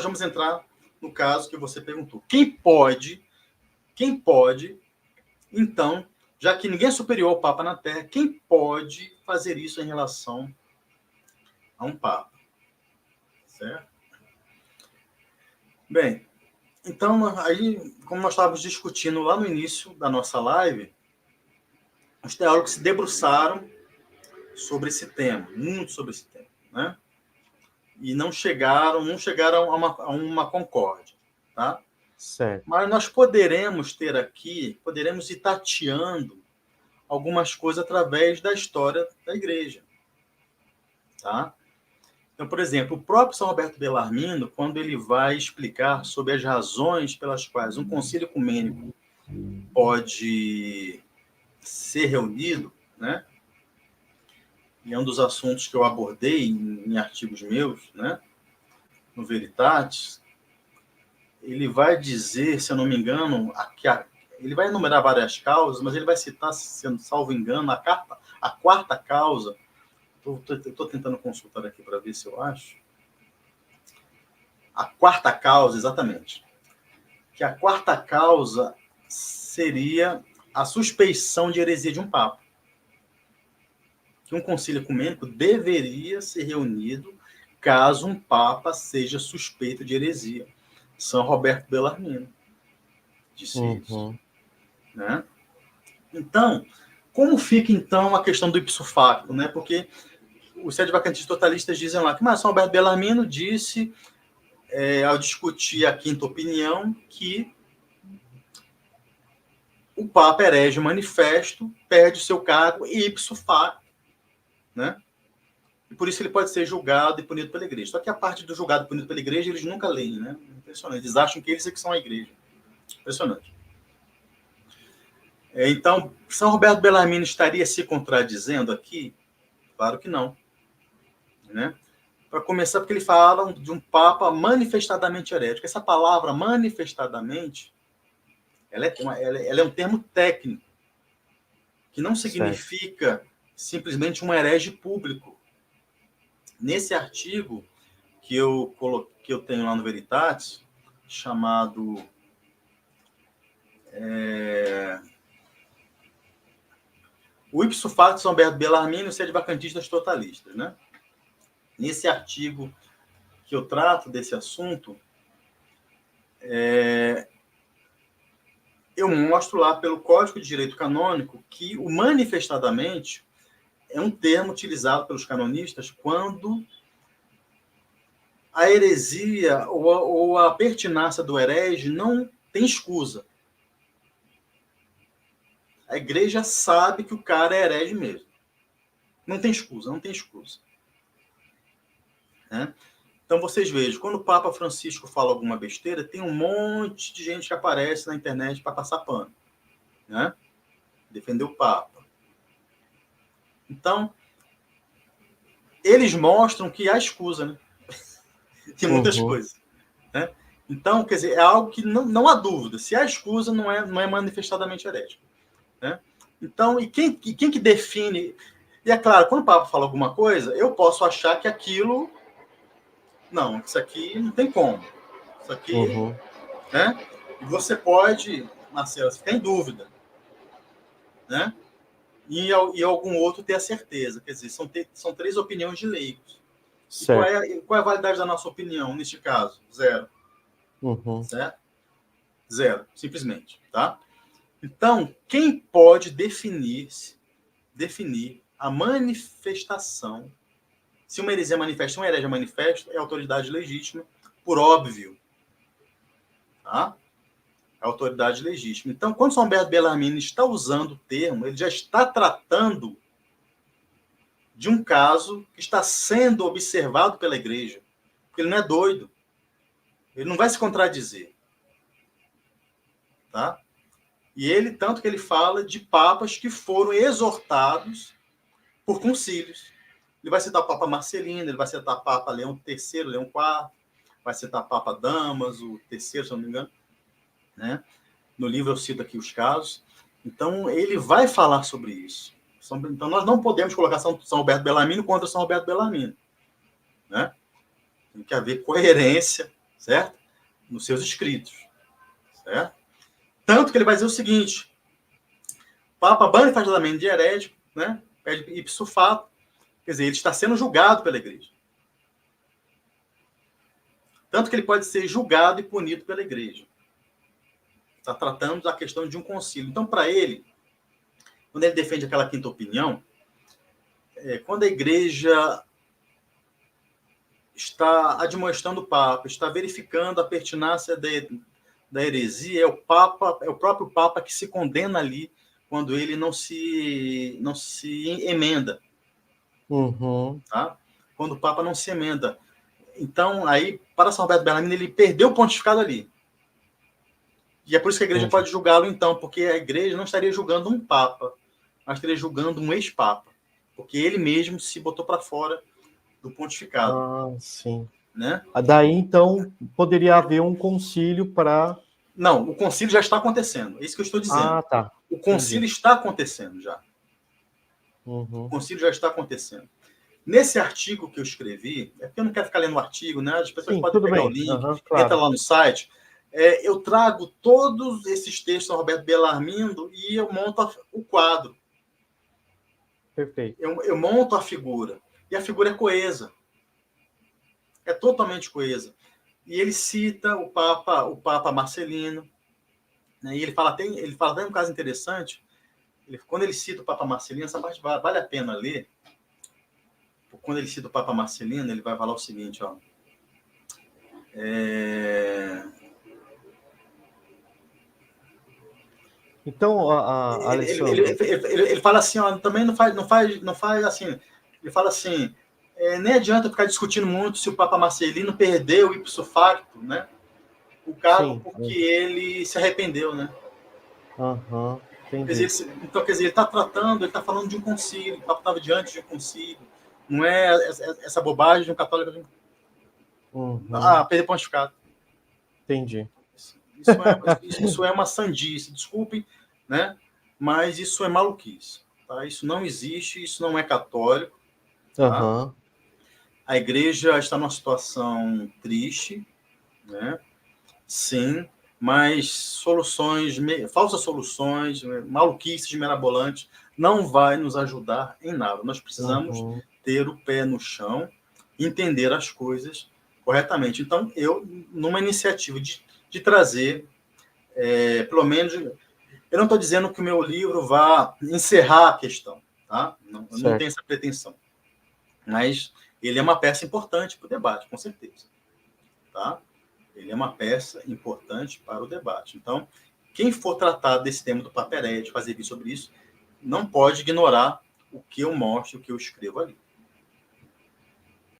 vamos entrar no caso que você perguntou. Quem pode, então, já que ninguém é superior ao Papa na Terra, quem pode fazer isso em relação a um Papa? Certo? Bem, então, aí, como nós estávamos discutindo lá no início da nossa live, os teólogos se debruçaram sobre esse tema, muito sobre esse tema, né? E não chegaram a uma concórdia, tá? Certo. Mas nós poderemos ir tateando algumas coisas através da história da igreja, tá? Então, por exemplo, o próprio São Roberto Bellarmino, quando ele vai explicar sobre as razões pelas quais um concílio ecumênico pode ser reunido, né? E é um dos assuntos que eu abordei em artigos meus, né? No Veritatis, ele vai dizer, se eu não me engano, ele vai enumerar várias causas, mas ele vai citar, se salvo engano, a quarta causa. Estou tentando consultar aqui para ver se eu acho. A quarta causa, exatamente. Que a quarta causa seria a suspeição de heresia de um papa. Que um concílio ecumênico deveria ser reunido caso um papa seja suspeito de heresia. São Roberto Bellarmino disse isso. Né? Então, como fica, então, a questão do ipso facto? Né? Porque os sedvacantistas totalistas dizem lá que São Roberto Bellarmino disse, ao discutir a quinta opinião, que o Papa herege manifesto perde o seu cargo ipso facto. Né? E por isso ele pode ser julgado e punido pela igreja. Só que a parte do julgado e punido pela igreja, eles nunca leem. Né? Impressionante. Eles acham que eles é que são a igreja. Impressionante. Então, São Roberto Bellarmino estaria se contradizendo aqui? Claro que não. Né? Para começar, porque ele fala de um Papa manifestadamente herético. Essa palavra manifestadamente, ela é um termo técnico, que não significa simplesmente um herege público. Nesse artigo que eu tenho lá no Veritatis, chamado o ipso facto de São Roberto Bellarmino e os sedvacantistas totalistas, né? Nesse artigo que eu trato desse assunto, eu mostro lá pelo Código de Direito Canônico que o manifestadamente é um termo utilizado pelos canonistas quando a heresia ou a pertinácia do herege não tem escusa. A igreja sabe que o cara é herege mesmo. Não tem escusa. Né? Então, vocês vejam, quando o Papa Francisco fala alguma besteira, tem um monte de gente que aparece na internet para passar pano. Né? Defender o Papa. Então, eles mostram que há escusa, né? Tem muitas coisas. Né? Então, quer dizer, é algo que não há dúvida. Se há escusa, não é manifestadamente herético. Né? Então, e quem que define? E é claro, quando o Papa fala alguma coisa, eu posso achar que aquilo... Não, isso aqui não tem como. Isso aqui... Né? E você pode, Marcelo, ficar em dúvida. Né? E algum outro ter a certeza. Quer dizer, são 3 opiniões de leigos. E qual é a validade da nossa opinião, neste caso? 0. Certo? 0, simplesmente. Tá? Então, quem pode definir a manifestação, se uma heresia manifesta, um herege manifesto, é a autoridade legítima, por óbvio. Tá? A autoridade legítima. Então, quando São Roberto Bellarmino está usando o termo, ele já está tratando de um caso que está sendo observado pela igreja. Porque ele não é doido. Ele não vai se contradizer. Tá? E ele, tanto que ele fala de papas que foram exortados por concílios. Ele vai citar o Papa Marcelino, ele vai citar o Papa Leão III, Leão IV, vai citar o Papa Damaso, o terceiro, se não me engano. Né? No livro eu cito aqui os casos. Então, ele vai falar sobre isso. Então, nós não podemos colocar São Roberto Bellarmino contra São Roberto Bellarmino. Né? Tem que haver coerência certo? Nos seus escritos, certo? Tanto que ele vai dizer o seguinte: Papa bane fardamento de herético, né? Pede ipso fato, quer dizer, ele está sendo julgado pela igreja. Tanto que ele pode ser julgado e punido pela igreja. Está tratando da questão de um concílio. Então, para ele, quando ele defende aquela quinta opinião, quando a igreja está admoestando o Papa, está verificando a pertinácia da heresia, é o próprio Papa que se condena ali quando ele não se emenda. Uhum. Tá? Quando o Papa não se emenda. Então, aí, para São Roberto Bellarmino, ele perdeu o pontificado ali. E é por isso que a igreja pode julgá-lo, então, porque a igreja não estaria julgando um Papa, mas estaria julgando um ex-Papa. Porque ele mesmo se botou para fora do pontificado. Ah, sim. Né? Daí, então, poderia haver um concílio para... Não, o concílio já está acontecendo. É isso que eu estou dizendo. Ah, tá. O concílio está acontecendo já. Uhum. O concílio já está acontecendo. Nesse artigo que eu escrevi, é porque eu não quero ficar lendo o artigo, né? As pessoas podem pegar o link, claro. entra lá no site. Eu trago todos esses textos do Roberto Bellarmino e eu monto o quadro. Perfeito. Eu monto a figura. E a figura é coesa. É totalmente coesa. E ele cita o Papa Marcelino. Né? E ele fala até um caso interessante. Quando ele cita o Papa Marcelino, essa parte vale a pena ler. Quando ele cita o Papa Marcelino, ele vai falar o seguinte, ó. Então, Alessandro... Ele fala assim, ó, também não faz assim. Ele fala assim, nem adianta ficar discutindo muito se o Papa Marcelino perdeu o ipso facto, né? O cargo porque ele se arrependeu, né? Uhum, quer dizer, ele está tratando, ele está falando de um concílio, o Papa estava diante de um concílio. Não é essa bobagem de um católico. Perder pontificado. Entendi. Isso é uma sandice, desculpem, né? Mas isso é maluquice. Tá? Isso não existe, isso não é católico. Tá? A igreja está numa situação triste, né? Sim, mas falsas soluções, maluquices mirabolantes, não vai nos ajudar em nada. Nós precisamos ter o pé no chão, entender as coisas corretamente. Então, eu, numa iniciativa de trazer, pelo menos, eu não estou dizendo que o meu livro vá encerrar a questão, tá? Eu não tenho essa pretensão. Mas ele é uma peça importante para o debate, com certeza. Tá? Ele é uma peça importante para o debate. Então, quem for tratar desse tema do Papa herético, fazer vídeo sobre isso, não pode ignorar o que eu mostro, o que eu escrevo ali.